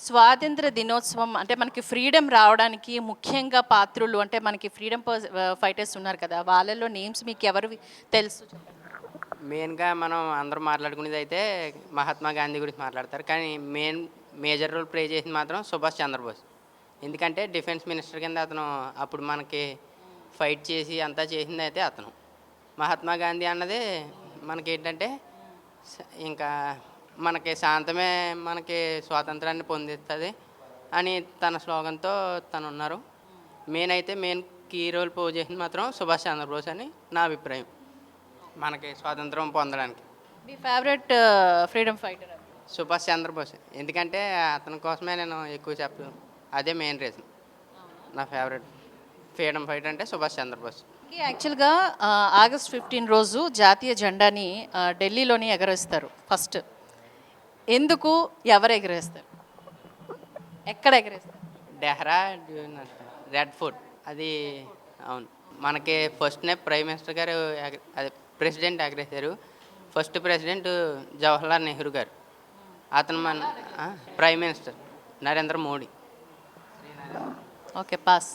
స్వాతంత్ర దినోత్సవం అంటే మనకి ఫ్రీడమ్ రావడానికి ముఖ్యంగా పాత్రులు అంటే మనకి ఫ్రీడమ్ ఫైటర్స్ ఉన్నారు కదా, వాళ్ళలో నేమ్స్ మీకు ఎవరు తెలుసు? మెయిన్గా మనం అందరూ మాట్లాడుకునేది అయితే మహాత్మా గాంధీ గురించి మాట్లాడతారు. కానీ మేజర్ రోల్ ప్లే చేసింది మాత్రం సుభాష్ చంద్రబోస్. ఎందుకంటే డిఫెన్స్ మినిస్టర్ కింద అతను అప్పుడు మనకి ఫైట్ చేసి అంతా చేసింది అయితే అతను. మహాత్మా గాంధీ అన్నది మనకేంటంటే ఇంకా మనకి శాంతమే మనకి స్వాతంత్రాన్ని పొందిస్తుంది అని తన స్లోగన్తో తను ఉన్నారు. మెయిన్ కీ రోల్ ప్లే చేసింది మాత్రం సుభాష్ చంద్రబోస్ అని నా అభిప్రాయం, మనకి స్వాతంత్రం పొందడానికి. మీ favourite freedom fighter? Subhash Chandrabose. ఎందుకంటే అతని కోసమే నేను ఎక్కువ చెప్పాను. అదే మెయిన్ రీజన్. నా ఫేవరెట్ ఫ్రీడమ్ ఫైటర్ అంటే సుభాష్ చంద్రబోస్. యాక్చువల్గా ఆగస్ట్ 15 రోజు జాతీయ జెండాని ఢిల్లీలోని ఎగరేస్తారు ఫస్ట్. ఎందుకు, ఎవరు ఎగరేస్తారు, ఎక్కడ ఎగరేస్తారు? డెహ్రా రెడ్ ఫోర్ట్ అది. అవును, మనకి ఫస్ట్నే ప్రైమ్ మినిస్టర్ గారు అదే ప్రెసిడెంట్ ఎగరేశారు. ఫస్ట్ ప్రెసిడెంట్ జవహర్లాల్ నెహ్రూ గారు. అతను మన prime minister Narendra Modi. Okay, pass.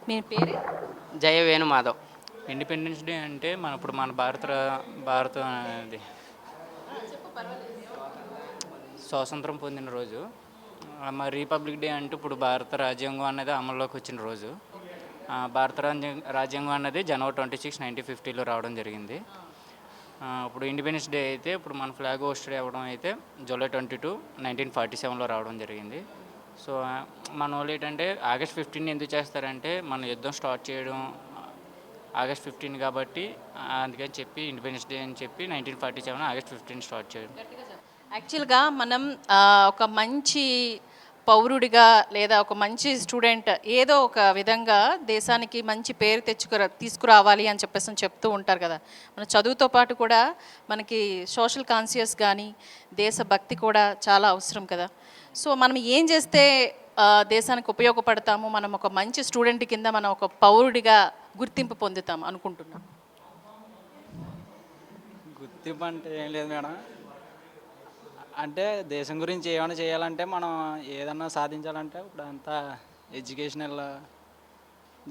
మీ పేరు? జయ వేణు మాధవ్. ఇండిపెండెన్స్ డే అంటే ఇప్పుడు మన భారత అది స్వాతంత్రం పొందిన రోజు. మరి రిపబ్లిక్ డే అంటే ఇప్పుడు భారత రాజ్యాంగం అనేది అమల్లోకి వచ్చిన రోజు. భారత రాజ్యాంగం అనేది జనవరి 26, 1950లో రావడం జరిగింది. ఇప్పుడు ఇండిపెండెన్స్ డే అయితే ఇప్పుడు మన ఫ్లాగ్ హోస్టెడ్ అవ్వడం అయితే జూలై 22, 1947లో రావడం జరిగింది. సో మన వాళ్ళు ఏంటంటే ఆగస్ట్ 15 ఎందుకు చేస్తారంటే మన యుద్ధం స్టార్ట్ చేయడం ఆగస్ట్ 15 కాబట్టి, అందుకని చెప్పి ఇండిపెండెన్స్ డే అని చెప్పి 1947 ఆగస్ట్ 15 స్టార్ట్ చేయడం. యాక్చువల్గా మనం ఒక మంచి పౌరుడిగా లేదా ఒక మంచి స్టూడెంట్ ఏదో ఒక విధంగా దేశానికి మంచి పేరు తీసుకురావాలి అని చెప్పేసి చెప్తూ ఉంటారు కదా. మన చదువుతో పాటు కూడా మనకి సోషల్ కాన్షియస్ కానీ దేశభక్తి కూడా చాలా అవసరం కదా. సో మనం ఏం చేస్తే దేశానికి ఉపయోగపడతాము, మనం ఒక మంచి స్టూడెంట్ కింద మనం ఒక పౌరుడిగా గుర్తింపు పొందుతాం అనుకుంటున్నాం? గుర్తింపు అంటే ఏం లేదు మేడం. అంటే దేశం గురించి ఏమైనా చేయాలంటే మనం ఏదన్నా సాధించాలంటే ఇప్పుడు అంతా ఎడ్యుకేషనల్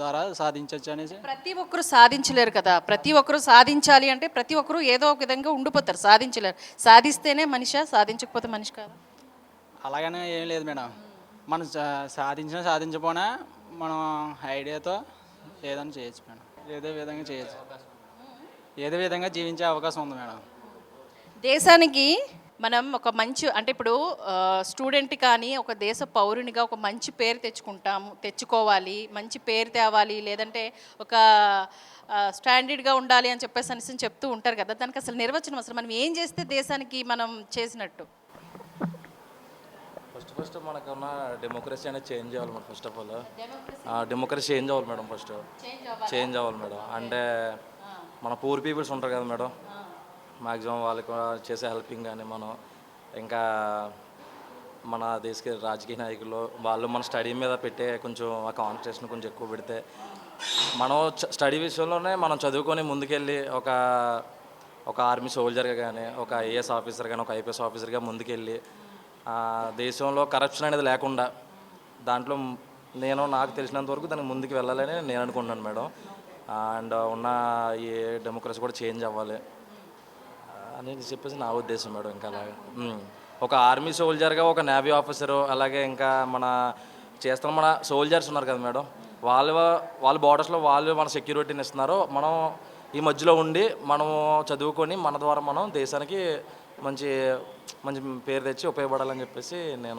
ద్వారా సాధించవచ్చు అనేసి. ప్రతి ఒక్కరు సాధించలేరు కదా. ప్రతి ఒక్కరు సాధించాలి అంటే ప్రతి ఒక్కరు ఏదో ఒక విధంగా ఉండిపోతారు, సాధించలేరు. సాధిస్తేనే మనిషి, సాధించకపోతే మనిషి కాదు. అలాగనే ఏం లేదు మేడం. మనం సాధించినా సాధించకపోయినా మనం ఐడియాతో ఏదైనా చేయొచ్చు మేడం. ఏదో విధంగా చేయొచ్చు, ఏదో విధంగా జీవించే అవకాశం ఉంది మేడం. దేశానికి మనం ఒక మంచి అంటే ఇప్పుడు స్టూడెంట్ కానీ ఒక దేశ పౌరునిగా ఒక మంచి పేరు తెచ్చుకోవాలి, మంచి పేరు తేవాలి, లేదంటే ఒక స్టాండర్డ్గా ఉండాలి అని చెప్పేసి చెప్తూ ఉంటారు కదా. దానికి అసలు నిర్వచనం, అసలు మనం ఏం చేస్తే దేశానికి మనం చేసినట్టు? ఫస్ట్ మనకున్న డెమోక్రసీ అనేది చేంజ్ అవ్వాలి madam. First of all democracy change అవ్వాలి మేడం. ఫస్ట్ చేంజ్ అవ్వాలి మేడం. అంటే మన పూర్ పీపుల్స్ ఉంటారు కదా మేడం, మ్యాక్సిమం వాళ్ళకి చేసే హెల్పింగ్ కానీ మనం ఇంకా మన దేశ రాజకీయ నాయకులు వాళ్ళు మన స్టడీ మీద పెట్టే కొంచెం ఆ కాన్సన్ట్రేషన్ కొంచెం ఎక్కువ పెడితే మనం స్టడీ విషయంలోనే మనం చదువుకొని ముందుకెళ్ళి ఒక ఆర్మీ సోల్జర్గా కానీ, ఒక ఐఏఎస్ ఆఫీసర్ కానీ, ఒక ఐపీఎస్ ఆఫీసర్గా ముందుకెళ్ళి దేశంలో కరప్షన్ అనేది లేకుండా దాంట్లో నాకు తెలిసినంత వరకు దానికి ముందుకు వెళ్ళాలని నేను అనుకుంటున్నాను మేడం. అండ్ ఉన్న ఈ డెమోక్రసీ కూడా చేంజ్ అవ్వాలి అని చెప్పేసి నా ఉద్దేశం మేడం. ఇంకా అలాగే ఒక ఆర్మీ సోల్జర్గా, ఒక నేవీ ఆఫీసరు, అలాగే ఇంకా మన సోల్జర్స్ ఉన్నారు కదా మేడం, వాళ్ళ బార్డర్స్లో వాళ్ళు మన సెక్యూరిటీని ఇస్తున్నారు. మనం ఈ మధ్యలో ఉండి మనము చదువుకొని మన ద్వారా మనం దేశానికి మంచి మంచి పేరు తెచ్చి ఉపయోగపడాలని చెప్పేసి నేను